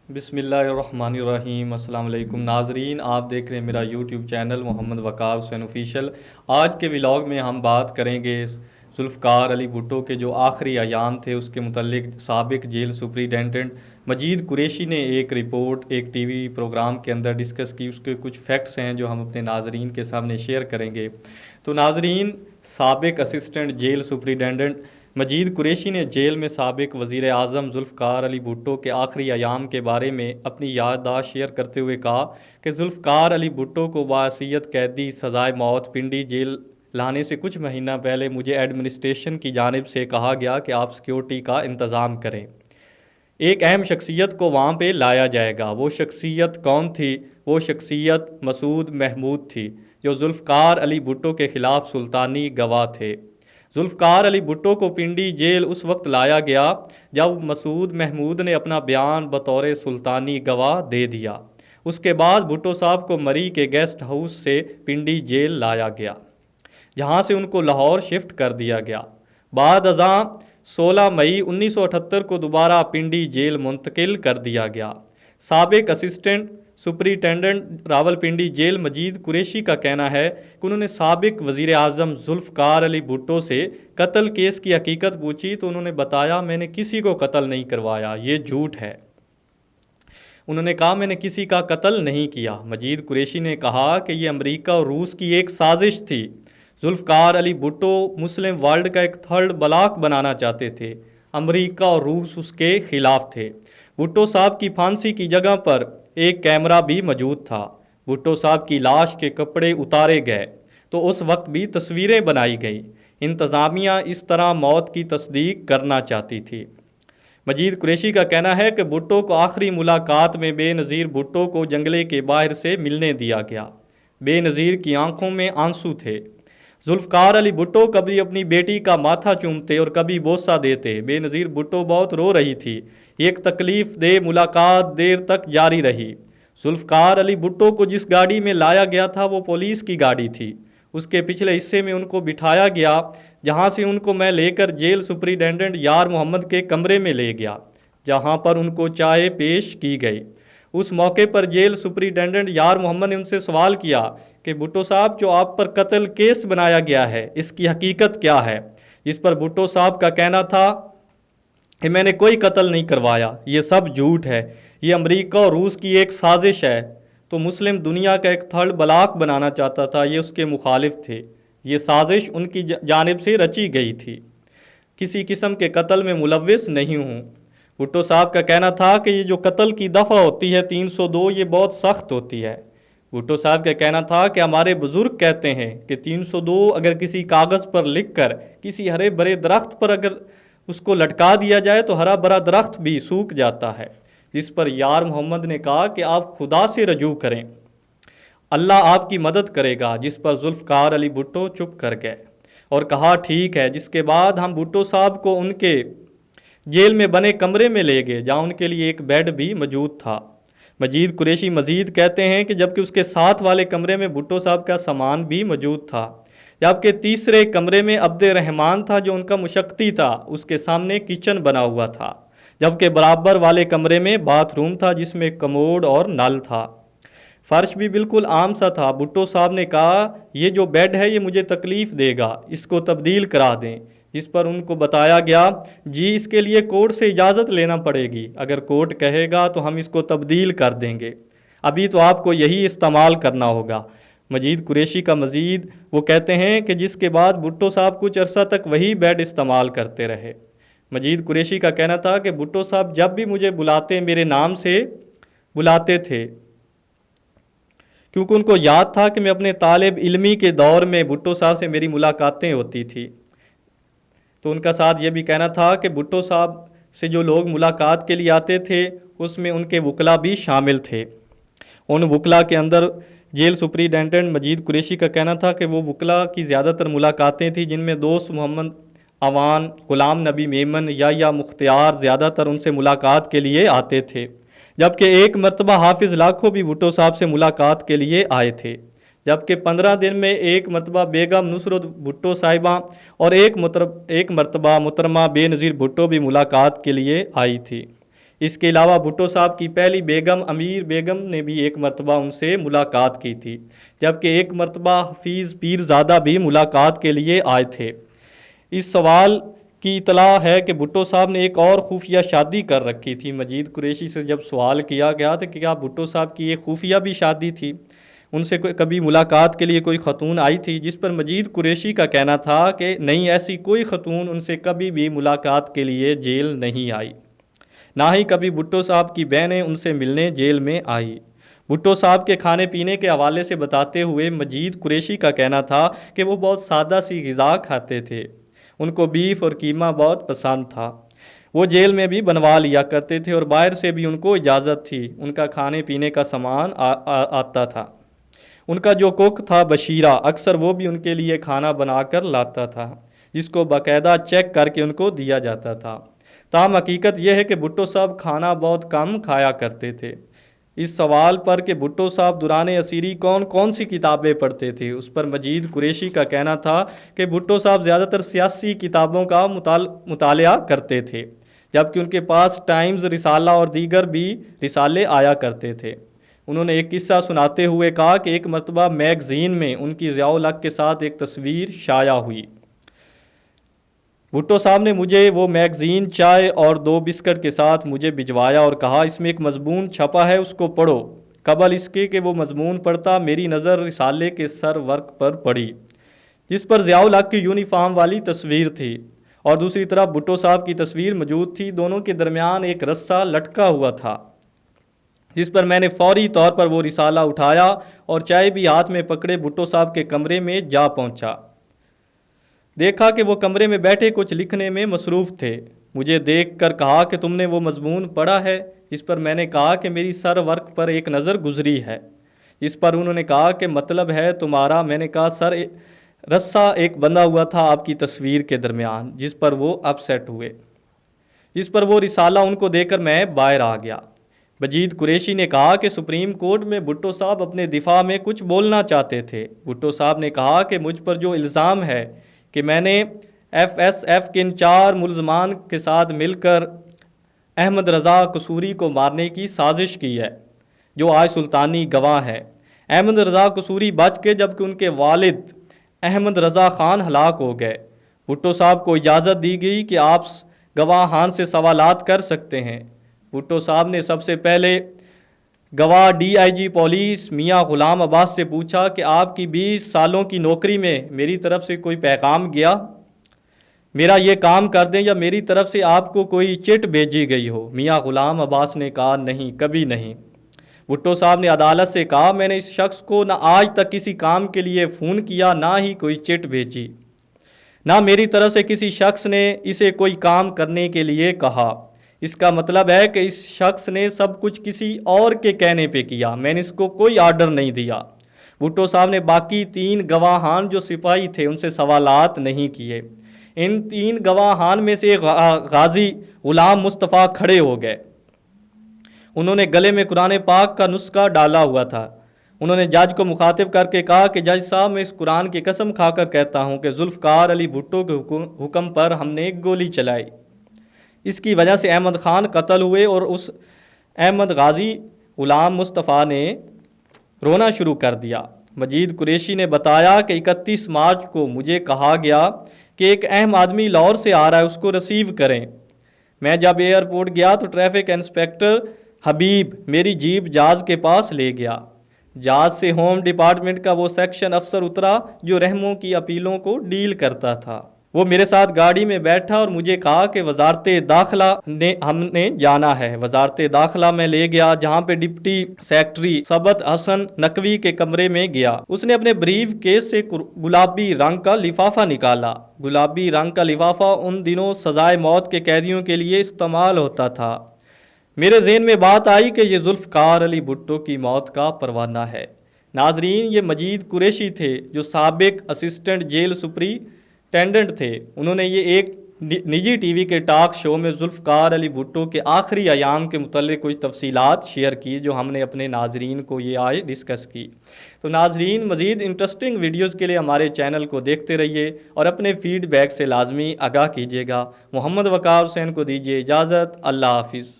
بسم اللہ الرحمن الرحیم۔ السلام علیکم ناظرین، آپ دیکھ رہے ہیں میرا یوٹیوب چینل محمد وقار حسین آفیشیل۔ آج کے ولاگ میں ہم بات کریں گے ذوالفقار علی بھٹو کے جو آخری ایام تھے اس کے متعلق۔ سابق جیل سپرنٹینڈنٹ مجید قریشی نے ایک رپورٹ ایک ٹی وی پروگرام کے اندر ڈسکس کی، اس کے کچھ فیکٹس ہیں جو ہم اپنے ناظرین کے سامنے شیئر کریں گے۔ تو ناظرین، سابق اسسٹنٹ جیل سپرنٹینڈنٹ مجید قریشی نے جیل میں سابق وزیر اعظم ذوالفقار علی بھٹو کے آخری ایام کے بارے میں اپنی یادداشت شیئر کرتے ہوئے کہا کہ ذوالفقار علی بھٹو کو بحیثیت قیدی سزائے موت پنڈی جیل لانے سے کچھ مہینہ پہلے مجھے ایڈمنسٹریشن کی جانب سے کہا گیا کہ آپ سیکیورٹی کا انتظام کریں، ایک اہم شخصیت کو وہاں پہ لایا جائے گا۔ وہ شخصیت کون تھی؟ وہ شخصیت مسعود محمود تھی، جو ذوالفقار علی بھٹو کے خلاف سلطانی گواہ تھے۔ ذوالفقار علی بھٹو کو پنڈی جیل اس وقت لایا گیا جب مسعود محمود نے اپنا بیان بطور سلطانی گواہ دے دیا۔ اس کے بعد بھٹو صاحب کو مری کے گیسٹ ہاؤس سے پنڈی جیل لایا گیا، جہاں سے ان کو لاہور شفٹ کر دیا گیا۔ بعد ازاں 16 مئی 1978 کو دوبارہ پنڈی جیل منتقل کر دیا گیا۔ سابق اسسٹنٹ سپرنٹینڈنٹ راولپنڈی جیل مجید قریشی کا کہنا ہے کہ انہوں نے سابق وزیر اعظم ذوالفقار علی بھٹو سے قتل کیس کی حقیقت پوچھی تو انہوں نے بتایا میں نے کسی کو قتل نہیں کروایا، یہ جھوٹ ہے۔ انہوں نے کہا میں نے کسی کا قتل نہیں کیا۔ مجید قریشی نے کہا کہ یہ امریکہ اور روس کی ایک سازش تھی۔ ذوالفقار علی بھٹو مسلم ورلڈ کا ایک تھرڈ بلاک بنانا چاہتے تھے، امریکہ اور روس اس کے خلاف تھے۔ بھٹو صاحب کی پھانسی کی جگہ پر ایک کیمرہ بھی موجود تھا۔ بھٹو صاحب کی لاش کے کپڑے اتارے گئے تو اس وقت بھی تصویریں بنائی گئیں۔ انتظامیہ اس طرح موت کی تصدیق کرنا چاہتی تھی۔ مجید قریشی کا کہنا ہے کہ بھٹو کو آخری ملاقات میں بے نظیر بھٹو کو جنگلے کے باہر سے ملنے دیا گیا۔ بے نظیر کی آنکھوں میں آنسو تھے۔ ذوالفقار علی بھٹو کبھی اپنی بیٹی کا ماتھا چومتے اور کبھی بوسہ دیتے۔ بے نظیر بھٹو بہت رو رہی تھی۔ ایک تکلیف دہ ملاقات دیر تک جاری رہی۔ ذوالفقار علی بھٹو کو جس گاڑی میں لایا گیا تھا وہ پولیس کی گاڑی تھی۔ اس کے پچھلے حصے میں ان کو بٹھایا گیا، جہاں سے ان کو میں لے کر جیل سپرنٹینڈنٹ یار محمد کے کمرے میں لے گیا، جہاں پر ان کو چائے پیش کی گئی۔ اس موقع پر جیل سپرنٹینڈنٹ یار محمد نے ان سے سوال کیا کہ بھٹو صاحب جو آپ پر قتل کیس بنایا گیا ہے اس کی حقیقت کیا ہے؟ جس پر بھٹو صاحب کا کہنا تھا کہ میں نے کوئی قتل نہیں کروایا، یہ سب جھوٹ ہے، یہ امریکہ اور روس کی ایک سازش ہے۔ تو مسلم دنیا کا ایک تھرڈ بلاک بنانا چاہتا تھا، یہ اس کے مخالف تھے، یہ سازش ان کی جانب سے رچی گئی تھی، کسی قسم کے قتل میں ملوث نہیں ہوں۔ بھٹو صاحب کا کہنا تھا کہ یہ جو قتل کی دفعہ ہوتی ہے 302 یہ بہت سخت ہوتی ہے۔ بھٹو صاحب کا کہنا تھا کہ ہمارے بزرگ کہتے ہیں کہ 302 اگر کسی کاغذ پر لکھ کر کسی ہرے بھرے درخت پر اگر اس کو لٹکا دیا جائے تو ہرا بھرا درخت بھی سوکھ جاتا ہے۔ جس پر یار محمد نے کہا کہ آپ خدا سے رجوع کریں، اللہ آپ کی مدد کرے گا، جس پر ذوالفقار علی بھٹو چپ کر گئے اور کہا ٹھیک ہے۔ جس کے بعد ہم بھٹو صاحب کو ان کے جیل میں بنے کمرے میں لے گئے، جہاں ان کے لیے ایک بیڈ بھی موجود تھا۔ مجید قریشی مزید کہتے ہیں کہ جبکہ اس کے ساتھ والے کمرے میں بھٹو صاحب کا سامان بھی موجود تھا، جبکہ تیسرے کمرے میں عبد الرحمان تھا جو ان کا مشقتی تھا، اس کے سامنے کچن بنا ہوا تھا، جبکہ برابر والے کمرے میں باتھ روم تھا جس میں کموڈ اور نل تھا، فرش بھی بالکل عام سا تھا۔ بھٹو صاحب نے کہا یہ جو بیڈ ہے یہ مجھے تکلیف دے گا، اس کو تبدیل کرا دیں، جس پر ان کو بتایا گیا جی اس کے لیے کورٹ سے اجازت لینا پڑے گی، اگر کورٹ کہے گا تو ہم اس کو تبدیل کر دیں گے، ابھی تو آپ کو یہی استعمال کرنا ہوگا۔ مجید قریشی کا مزید وہ کہتے ہیں کہ جس کے بعد بھٹو صاحب کچھ عرصہ تک وہی بیڈ استعمال کرتے رہے۔ مجید قریشی کا کہنا تھا کہ بھٹو صاحب جب بھی مجھے بلاتے میرے نام سے بلاتے تھے، کیونکہ ان کو یاد تھا کہ میں اپنے طالب علمی کے دور میں بھٹو صاحب سے میری ملاقاتیں ہوتی تھی۔ تو ان کا ساتھ یہ بھی کہنا تھا کہ بھٹو صاحب سے جو لوگ ملاقات کے لیے آتے تھے اس میں ان کے وکلا بھی شامل تھے۔ ان وکلا کے اندر جیل سپرنٹینڈنٹ مجید قریشی کا کہنا تھا کہ وہ وکلا کی زیادہ تر ملاقاتیں تھیں جن میں دوست محمد اوان، غلام نبی میمن یا مختار زیادہ تر ان سے ملاقات کے لیے آتے تھے، جبکہ ایک مرتبہ حافظ لاکھو بھی بھٹو صاحب سے ملاقات کے لیے آئے تھے، جبکہ 15 دن میں ایک مرتبہ بیگم نصرت بھٹو صاحبہ اور ایک مرتبہ محترمہ بے نظیر بھٹو بھی ملاقات کے لیے آئی تھی۔ اس کے علاوہ بھٹو صاحب کی پہلی بیگم امیر بیگم نے بھی ایک مرتبہ ان سے ملاقات کی تھی، جبکہ ایک مرتبہ حفیظ پیرزادہ بھی ملاقات کے لیے آئے تھے۔ اس سوال کی اطلاع ہے کہ بھٹو صاحب نے ایک اور خفیہ شادی کر رکھی تھی۔ مجید قریشی سے جب سوال کیا گیا تو کہ کیا بھٹو صاحب کی ایک خفیہ بھی شادی تھی، ان سے کبھی ملاقات کے لیے کوئی خاتون آئی تھی، جس پر مجید قریشی کا کہنا تھا کہ نہیں، ایسی کوئی خاتون ان سے کبھی بھی ملاقات کے لیے جیل نہیں آئی، نہ ہی کبھی بھٹو صاحب کی بہنیں ان سے ملنے جیل میں آئی۔ بھٹو صاحب کے کھانے پینے کے حوالے سے بتاتے ہوئے مجید قریشی کا کہنا تھا کہ وہ بہت سادہ سی غذا کھاتے تھے، ان کو بیف اور قیمہ بہت پسند تھا، وہ جیل میں بھی بنوا لیا کرتے تھے اور باہر سے بھی ان کو اجازت تھی، ان کا کھانے پینے کا سامان آتا تھا۔ ان کا جو کوک تھا بشیرہ، اکثر وہ بھی ان کے لیے کھانا بنا کر لاتا تھا، جس کو باقاعدہ چیک کر کے ان کو دیا جاتا تھا۔ تاہم حقیقت یہ ہے کہ بھٹو صاحب کھانا بہت کم کھایا کرتے تھے۔ اس سوال پر کہ بھٹو صاحب دوران اسیری کون کون سی کتابیں پڑھتے تھے، اس پر مجید قریشی کا کہنا تھا کہ بھٹو صاحب زیادہ تر سیاسی کتابوں کا مطالعہ کرتے تھے، جبکہ ان کے پاس ٹائمز رسالہ اور دیگر بھی رسالے آیا کرتے تھے۔ انہوں نے ایک قصہ سناتے ہوئے کہا کہ ایک مرتبہ میگزین میں ان کی ضیاء الحق کے ساتھ ایک تصویر شائع ہوئی۔ بھٹو صاحب نے مجھے وہ میگزین چائے اور 2 بسکٹ کے ساتھ مجھے بھجوایا اور کہا اس میں ایک مضمون چھپا ہے، اس کو پڑھو۔ قبل اس کے کہ وہ مضمون پڑھتا میری نظر رسالے کے سر ورق پر پڑی، جس پر ضیاء الحق کی یونیفارم والی تصویر تھی اور دوسری طرف بھٹو صاحب کی تصویر موجود تھی۔ دونوں کے درمیان ایک رسہ لٹکا ہوا تھا، جس پر میں نے فوری طور پر وہ رسالہ اٹھایا اور چائے بھی ہاتھ میں پکڑے بھٹو صاحب کے کمرے میں جا پہنچا۔ دیکھا کہ وہ کمرے میں بیٹھے کچھ لکھنے میں مصروف تھے۔ مجھے دیکھ کر کہا کہ تم نے وہ مضمون پڑھا ہے؟ اس پر میں نے کہا کہ میری سر ورق پر ایک نظر گزری ہے۔ اس پر انہوں نے کہا کہ مطلب ہے تمہارا؟ میں نے کہا سر، رسہ ایک بندھا ہوا تھا آپ کی تصویر کے درمیان، جس پر وہ اپسیٹ ہوئے، جس پر وہ رسالہ ان کو دے کر میں باہر آ گیا۔ مجید قریشی نے کہا کہ سپریم کورٹ میں بھٹو صاحب اپنے دفاع میں کچھ بولنا چاہتے تھے۔ بھٹو صاحب نے کہا کہ مجھ پر جو الزام ہے کہ میں نے ایف ایس ایف کے ان 4 ملزمان کے ساتھ مل کر احمد رضا قصوری کو مارنے کی سازش کی ہے، جو آج سلطانی گواہ ہے۔ احمد رضا قصوری بچ کے، جبکہ ان کے والد احمد رضا خان ہلاک ہو گئے۔ بھٹو صاحب کو اجازت دی گئی کہ آپ گواہان سے سوالات کر سکتے ہیں۔ بھٹو صاحب نے سب سے پہلے گواہ ڈی آئی جی پولیس میاں غلام عباس سے پوچھا کہ آپ کی 20 سالوں کی نوکری میں میری طرف سے کوئی پیغام گیا، میرا یہ کام کر دیں، یا میری طرف سے آپ کو کوئی چٹ بھیجی گئی ہو؟ میاں غلام عباس نے کہا نہیں، کبھی نہیں۔ بھٹو صاحب نے عدالت سے کہا میں نے اس شخص کو نہ آج تک کسی کام کے لیے فون کیا، نہ ہی کوئی چٹ بھیجی، نہ میری طرف سے کسی شخص نے اسے کوئی کام کرنے کے لیے کہا۔ اس کا مطلب ہے کہ اس شخص نے سب کچھ کسی اور کے کہنے پہ کیا، میں نے اس کو کوئی آرڈر نہیں دیا۔ بھٹو صاحب نے باقی 3 گواہان جو سپاہی تھے ان سے سوالات نہیں کیے۔ ان 3 گواہان میں سے غازی غلام مصطفیٰ کھڑے ہو گئے۔ انہوں نے گلے میں قرآن پاک کا نسخہ ڈالا ہوا تھا۔ انہوں نے جج کو مخاطب کر کے کہا کہ جج صاحب، میں اس قرآن کی قسم کھا کر کہتا ہوں کہ ذوالفقار علی بھٹو کے حکم پر ہم نے ایک گولی چلائی، اس کی وجہ سے احمد خان قتل ہوئے۔ اور اس احمد غازی غلام مصطفیٰ نے رونا شروع کر دیا۔ مجید قریشی نے بتایا کہ 31 مارچ کو مجھے کہا گیا کہ ایک اہم آدمی لاہور سے آ رہا ہے، اس کو ریسیو کریں۔ میں جب ایئرپورٹ گیا تو ٹریفک انسپیکٹر حبیب میری جیپ جاز کے پاس لے گیا۔ جاز سے ہوم ڈپارٹمنٹ کا وہ سیکشن افسر اترا جو رحموں کی اپیلوں کو ڈیل کرتا تھا۔ وہ میرے ساتھ گاڑی میں بیٹھا اور مجھے کہا کہ وزارت داخلہ ہم نے جانا ہے۔ وزارت داخلہ میں لے گیا، جہاں پہ ڈپٹی سیکٹری ثبت حسن نقوی کے کمرے میں گیا۔ اس نے اپنے بریف کیس سے گلابی رنگ کا لفافہ نکالا۔ گلابی رنگ کا لفافہ ان دنوں سزائے موت کے قیدیوں کے لیے استعمال ہوتا تھا۔ میرے ذہن میں بات آئی کہ یہ ذوالفقار علی بھٹو کی موت کا پروانہ ہے۔ ناظرین، یہ مجید قریشی تھے جو سابق اسسٹنٹ جیل سپرنٹینڈنٹ تھے۔ انہوں نے یہ ایک نجی ٹی وی کے ٹاک شو میں ذوالفقار علی بھٹو کے آخری ایام کے متعلق کچھ تفصیلات شیئر کی، جو ہم نے اپنے ناظرین کو یہ آج ڈسکس کی۔ تو ناظرین، مزید انٹرسٹنگ ویڈیوز کے لیے ہمارے چینل کو دیکھتے رہیے اور اپنے فیڈ بیک سے لازمی آگاہ کیجیے گا۔ محمد وقار حسین کو دیجیے اجازت۔ اللہ حافظ۔